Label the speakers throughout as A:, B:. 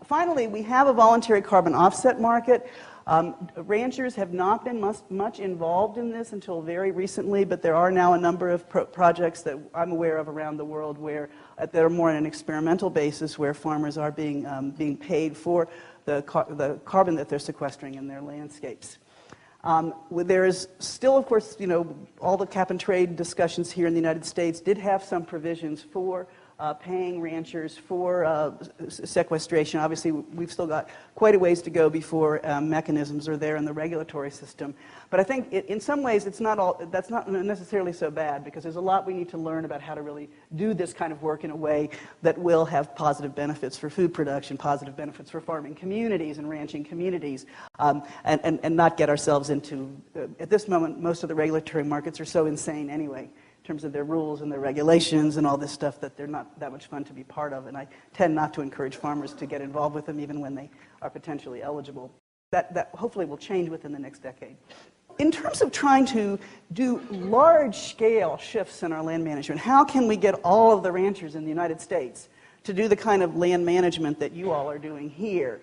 A: Finally, we have a voluntary carbon offset market. Ranchers have not been much involved in this until very recently, but there are now a number of projects that I'm aware of around the world where that are more on an experimental basis, where farmers are being paid for the carbon that they're sequestering in their landscapes. There is still, of course, all the cap and trade discussions here in the United States did have some provisions for paying ranchers for sequestration. Obviously, we've still got quite a ways to go before mechanisms are there in the regulatory system. But I think in some ways that's not necessarily so bad, because there's a lot we need to learn about how to really do this kind of work in a way that will have positive benefits for food production, positive benefits for farming communities and ranching communities, and not get ourselves into, at this moment, most of the regulatory markets are so insane anyway, in terms of their rules and their regulations and all this stuff, that they're not that much fun to be part of. And I tend not to encourage farmers to get involved with them even when they are potentially eligible. That hopefully will change within the next decade. In terms of trying to do large-scale shifts in our land management, how can we get all of the ranchers in the United States to do the kind of land management that you all are doing here?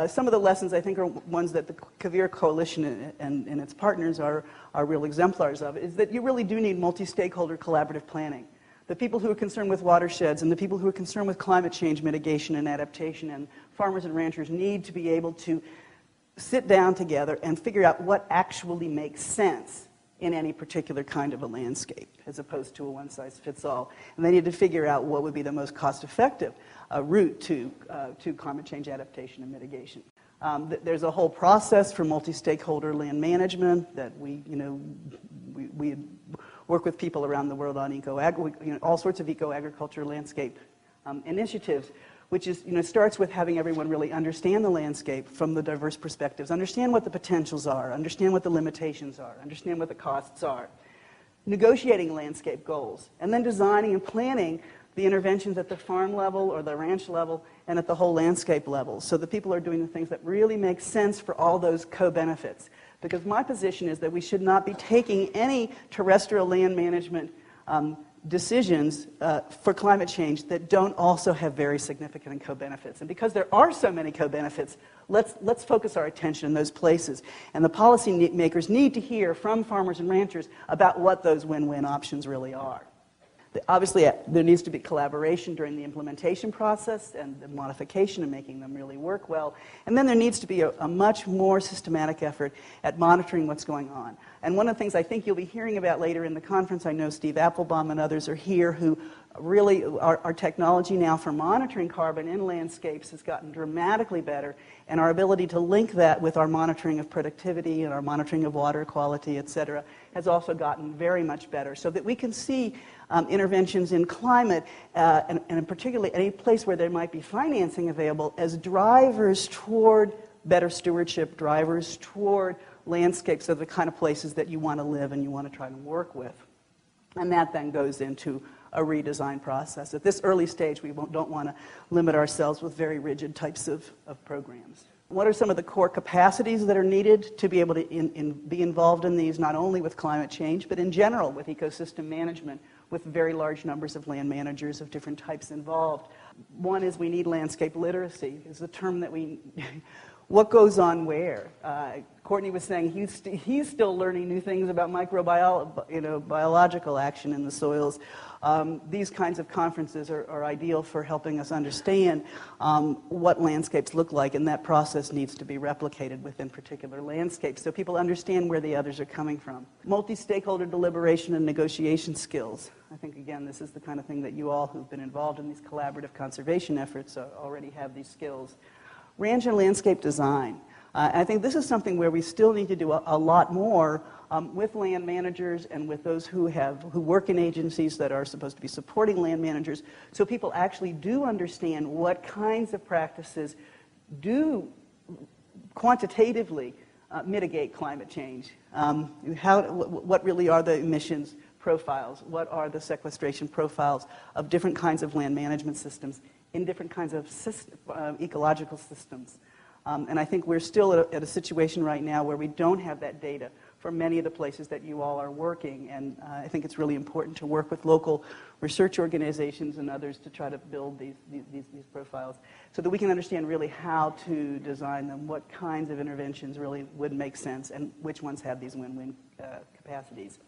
A: Some of the lessons, I think, are ones that the Quivira Coalition and its partners are real exemplars of, is that you really do need multi-stakeholder collaborative planning. The people who are concerned with watersheds and the people who are concerned with climate change mitigation and adaptation, and farmers and ranchers need to be able to sit down together and figure out what actually makes sense in any particular kind of a landscape, as opposed to a one-size-fits-all. And they need to figure out what would be the most cost-effective route to climate change adaptation and mitigation. There's a whole process for multi-stakeholder land management that we work with people around the world on all sorts of eco-agriculture landscape initiatives, which is, starts with having everyone really understand the landscape from the diverse perspectives, understand what the potentials are, understand what the limitations are, understand what the costs are, negotiating landscape goals, and then designing and planning the interventions at the farm level or the ranch level and at the whole landscape level, so that people are doing the things that really make sense for all those co-benefits. Because my position is that we should not be taking any terrestrial land management decisions for climate change that don't also have very significant co-benefits. And because there are so many co-benefits, let's focus our attention in those places. And the policy makers need to hear from farmers and ranchers about what those win-win options really are. Obviously, there needs to be collaboration during the implementation process and the modification and making them really work well. And then there needs to be a much more systematic effort at monitoring what's going on. And one of the things I think you'll be hearing about later in the conference, I know Steve Applebaum and others are here, who really, our technology now for monitoring carbon in landscapes has gotten dramatically better, and our ability to link that with our monitoring of productivity and our monitoring of water quality, et cetera, has also gotten very much better, so that we can see interventions in climate, and particularly any place where there might be financing available, as drivers toward better stewardship, drivers toward landscapes of the kind of places that you want to live and you want to try to work with. And that then goes into a redesign process. At this early stage, we don't want to limit ourselves with very rigid types of programs. What are some of the core capacities that are needed to be able to be involved in these, not only with climate change, but in general with ecosystem management, with very large numbers of land managers of different types involved? One is we need landscape literacy, is the term that we... What goes on where? Courtney was saying he's still learning new things about biological action in the soils. These kinds of conferences are ideal for helping us understand what landscapes look like, and that process needs to be replicated within particular landscapes so people understand where the others are coming from. Multi-stakeholder deliberation and negotiation skills. I think, again, this is the kind of thing that you all who've been involved in these collaborative conservation efforts already have these skills. Range and landscape design. I think this is something where we still need to do a lot more with land managers and with those who work in agencies that are supposed to be supporting land managers, so people actually do understand what kinds of practices do quantitatively mitigate climate change. What really are the emissions profiles? What are the sequestration profiles of different kinds of land management systems in different kinds of ecological systems? And I think we're still at a situation right now where we don't have that data for many of the places that you all are working. And I think it's really important to work with local research organizations and others to try to build these profiles so that we can understand really how to design them, what kinds of interventions really would make sense, and which ones have these win-win capacities.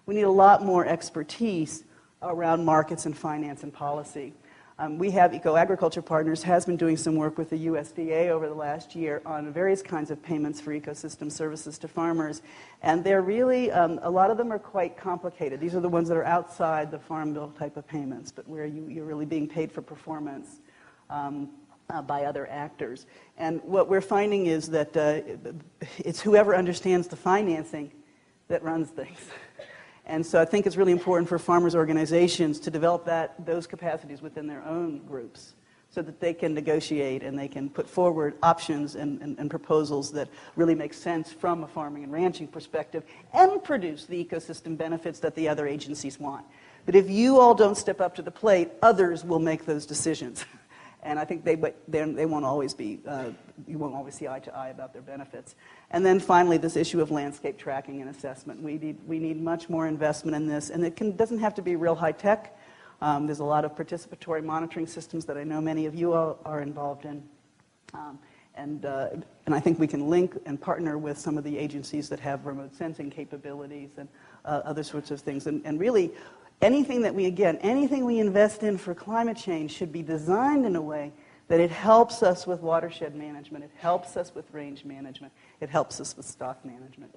A: We need a lot more expertise around markets and finance and policy. We have Eco-Agriculture Partners has been doing some work with the USDA over the last year on various kinds of payments for ecosystem services to farmers. And they're really, a lot of them are quite complicated. These are the ones that are outside the farm bill type of payments, but where you're really being paid for performance by other actors. And what we're finding is that it's whoever understands the financing that runs things. And so I think it's really important for farmers' organizations to develop those capacities within their own groups so that they can negotiate and they can put forward options and proposals that really make sense from a farming and ranching perspective and produce the ecosystem benefits that the other agencies want. But if you all don't step up to the plate, others will make those decisions. And I think they won't always be, you won't always see eye to eye about their benefits. And then finally, this issue of landscape tracking and assessment. We need much more investment in this, and it doesn't have to be real high tech. There's a lot of participatory monitoring systems that I know many of you all are involved in. And I think we can link and partner with some of the agencies that have remote sensing capabilities and other sorts of things. And really, anything we invest in for climate change should be designed in a way that it helps us with watershed management, it helps us with range management, it helps us with stock management.